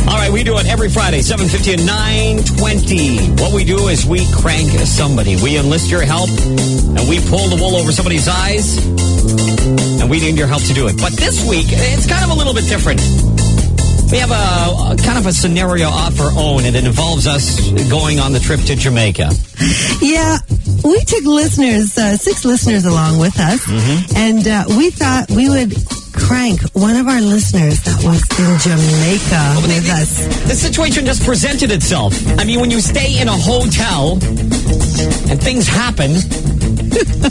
All right, we do it every Friday, 7:50 and 9:20. What we do is we crank somebody. We enlist your help, and we pull the wool over somebody's eyes, and we need your help to do it. But this week, it's kind of a little bit different. We have a kind of a scenario off our own, and it involves us going on the trip to Jamaica. Yeah, we took listeners, 6 listeners along with us, and we thought we would crank one of our listeners that was in Jamaica with us. The situation just presented itself. I mean, when you stay in a hotel and things happen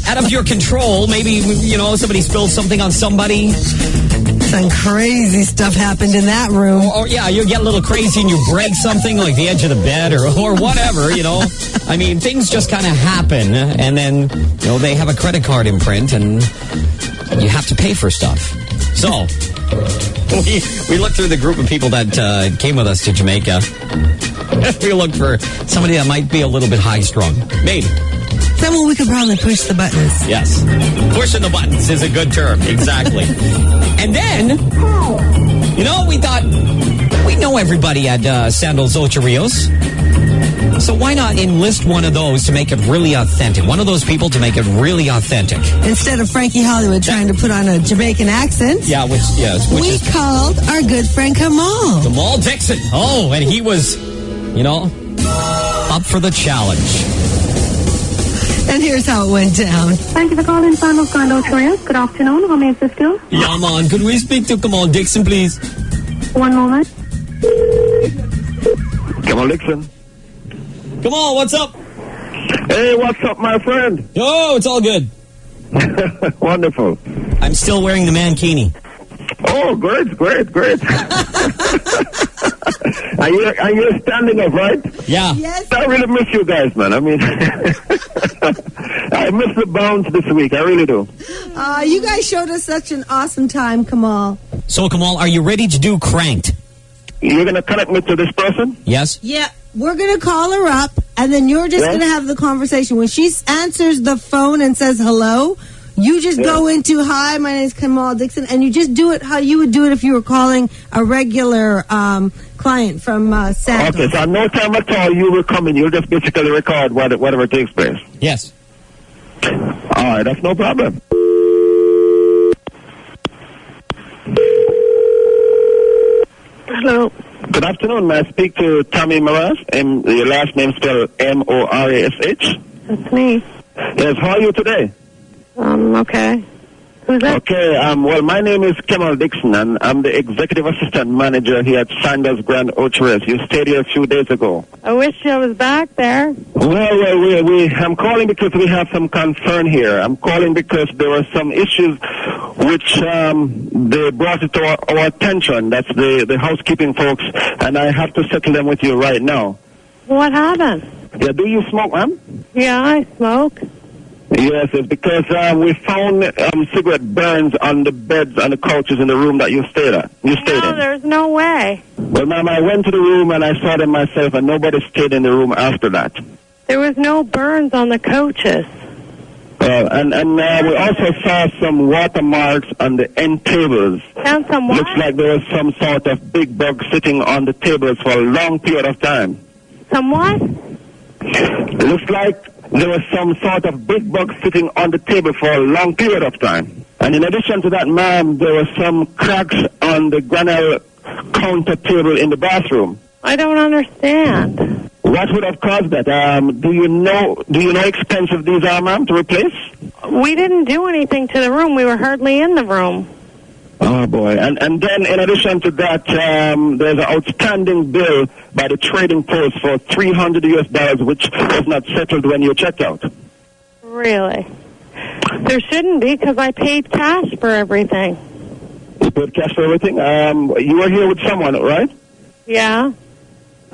out of your control, maybe, you know, somebody spills something on somebody. Some crazy stuff happened in that room. Or yeah, you get a little crazy and you break something like the edge of the bed or whatever, you know. I mean, things just kind of happen, and then, you know, they have a credit card imprint, and you have to pay for stuff. So, we looked through the group of people that came with us to Jamaica. We looked for somebody that might be a little bit high-strung. Maybe. Someone we could probably push the buttons. Yes. Pushing the buttons is a good term. Exactly. And then, you know, we thought, we know everybody at Sandals Ocherios. So why not enlist one of those to make it really authentic? One of those people to make it really authentic. Instead of Frankie Hollywood trying to put on a Jamaican accent. Yeah, which we called our good friend Kamal. Kamal Dixon. Oh, and he was, you know, up for the challenge. And here's how it went down. Thank you for calling Sandals Ocherios. Good afternoon. How may I assist you? Yeah, man. Could we speak to Kamal Dixon, please? One moment. Kamal Dixon. Kamal, what's up? Hey, what's up, my friend? Oh, it's all good. Wonderful. I'm still wearing the mankini. Oh, great. Are you standing up, right? Yeah. Yes. I really miss you guys, man. I mean, I miss the bounce this week. I really do. You guys showed us such an awesome time, Kamal. So, Kamal, are you ready to do Cranked? You're going to connect me to this person? Yes? Yeah. We're going to call her up, and then you're just going to have the conversation. When she answers the phone and says hello, you just go into, hi, my name is Kamal Dixon, and you just do it how you would do it if you were calling a regular client from Sandals. Okay, so at no time at all you will come in. You'll just basically record whatever takes place. Yes. All right, that's no problem. Hello. Good afternoon. May I speak to Tommy Morash? Your last name spelled M-O-R-A-S-H? That's me. Yes, how are you today? Okay. Who's that? Okay, well, my name is Kamal Dixon, and I'm the executive assistant manager here at Sandals Grand Ocherios. You stayed here a few days ago. I wish I was back there. Well, I'm calling because we have some concern here. I'm calling because there were some issues which they brought it to our attention. That's the housekeeping folks, and I have to settle them with you right now. What happened? Yeah, do you smoke, ma'am? Yeah, I smoke. Yes, it's because we found cigarette burns on the beds and the couches in the room that you stayed in. No, there's no way. Well, ma'am, I went to the room and I saw them myself, and nobody stayed in the room after that. There was no burns on the couches. And we also saw some watermarks on the end tables. And some what? Looks like there was some sort of big bug sitting on the tables for a long period of time. Some what? Looks like there was some sort of big bug sitting on the table for a long period of time. And in addition to that, ma'am, there were some cracks on the granite counter table in the bathroom. I don't understand. What would have caused that? Do you know how expensive these are, ma'am, to replace? We didn't do anything to the room. We were hardly in the room. Oh, boy. And then, in addition to that, there's an outstanding bill by the trading post for $300 which was not settled when you checked out. Really? There shouldn't be, because I paid cash for everything. You paid cash for everything? You were here with someone, right? Yeah.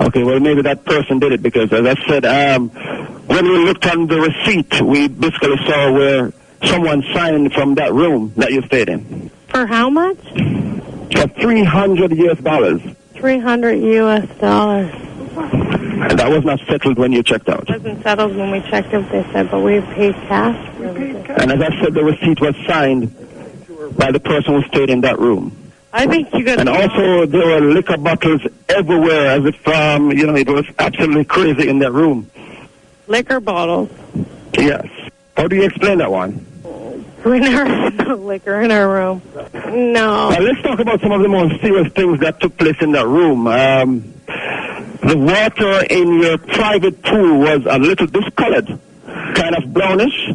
Okay, well, maybe that person did it, because, as I said, when we looked on the receipt, we basically saw where someone signed from that room that you stayed in. For how much? For $300 US. $300 US. And that was not settled when you checked out. It wasn't settled when we checked out, they said, but we paid cash for everything. And as I said, the receipt was signed by the person who stayed in that room. I think you got. And also, there were liquor bottles everywhere, as if it was absolutely crazy in that room. Liquor bottles. Yes. How do you explain that one? We never had no liquor in our room. No. Now, let's talk about some of the most serious things that took place in that room. The water in your private pool was a little discolored, kind of brownish.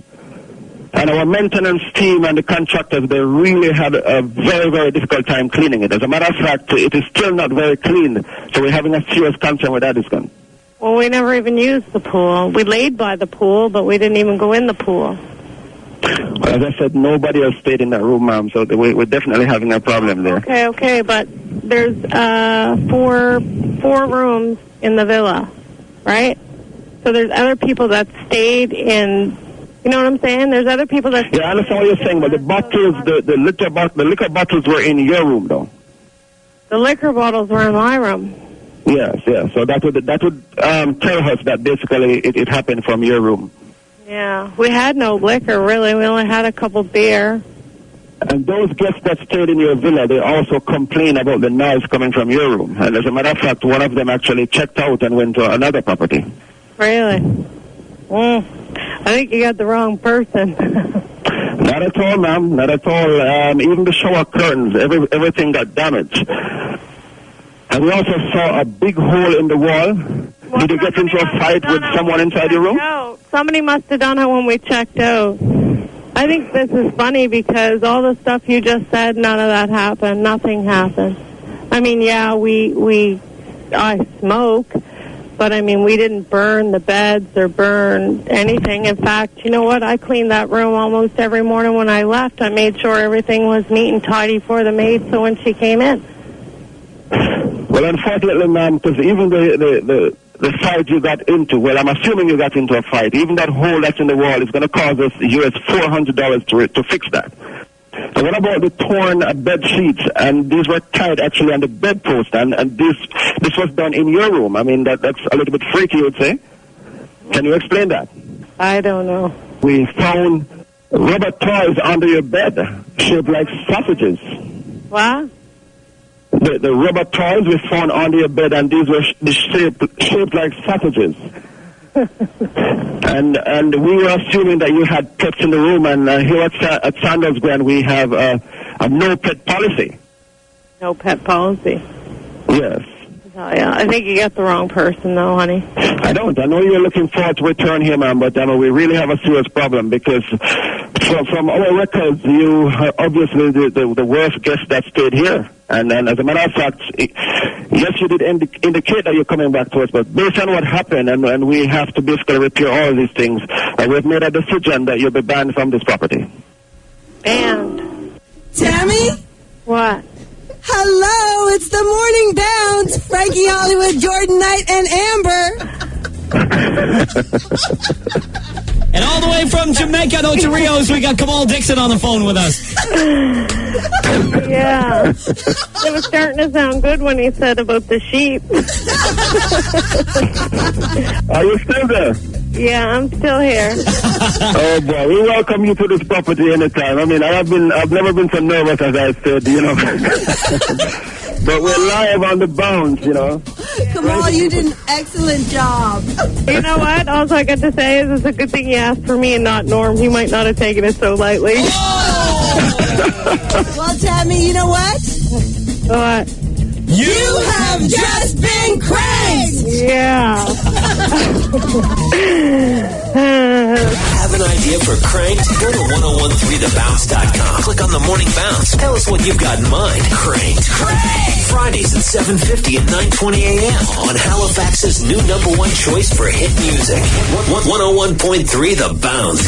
And our maintenance team and the contractors, they really had a very, very difficult time cleaning it. As a matter of fact, it is still not very clean. So we're having a serious concern with that is gone. Well, we never even used the pool. We laid by the pool, but we didn't even go in the pool. Well, as I said, nobody else stayed in that room, ma'am, so we're definitely having a problem there. Okay, but there's four rooms in the villa, right? So there's other people that stayed in, you know what I'm saying? There's other people that... Yeah, I understand what you're saying, but the bottles, the liquor bottles were in your room, though. The liquor bottles were in my room. Yes. So that would tell us that basically it happened from your room. Yeah, we had no liquor, really. We only had a couple beer. And those guests that stayed in your villa, they also complained about the noise coming from your room. And as a matter of fact, one of them actually checked out and went to another property. Really? I think you got the wrong person. Not at all, ma'am. Not at all. Even the shower curtains, everything got damaged. And we also saw a big hole in the wall. Well, did you get into a fight with someone inside your room? No, somebody must have done it when we checked out. I think this is funny because all the stuff you just said, none of that happened. Nothing happened. I mean, yeah, I smoke, but I mean, we didn't burn the beds or burn anything. In fact, you know what? I cleaned that room almost every morning when I left. I made sure everything was neat and tidy for the maid so when she came in. Well, unfortunately, ma'am, because even the fight you got into, well, I'm assuming you got into a fight, even that hole that's in the wall is going to cost us US $400 to fix that. And what about the torn bed sheets? And these were tied actually on the bedpost, and this was done in your room. I mean, that's a little bit freaky, you would say. Can you explain that? I don't know. We found rubber toys under your bed, shaped like sausages. What? The rubber toys we found under your bed, and these were shaped like sausages. and we were assuming that you had pets in the room, and here at Sandals Grand we have a no pet policy. No pet policy? Yes. Oh, yeah. I think you got the wrong person, though, honey. I don't. I know you're looking forward to return here, ma'am, but we really have a serious problem because from our records, you are obviously the worst guest that stayed here. And as a matter of fact, yes, you did indicate that you're coming back to us, but based on what happened, and we have to basically repair all these things, we've made a decision that you'll be banned from this property. Banned? Tammy? What? Hello, it's the Morning Bounce. Frankie Hollywood, Jordan Knight, and Amber. And all the way from Jamaica, Ocho Rios, we got Kamal Dixon on the phone with us. Yeah. It was starting to sound good when he said about the sheep. Are you still there? Yeah, I'm still here. Oh boy, we welcome you to this property anytime. I mean, I've never been so nervous as I said, But we're live on the bounce, Kamal, you did an excellent job. You know what? All I got to say is it's a good thing you asked for me and not Norm. He might not have taken it so lightly. Well, Tammy, you know what? What? You have just been cranked! Yeah. Have an idea for Cranked? Go to 1013thebounce.com. Click on the Morning Bounce. Tell us what you've got in mind. Cranked. Fridays at 7:50 and 9:20 a.m. on Halifax's new #1 choice for hit music. 101.3 The Bounce.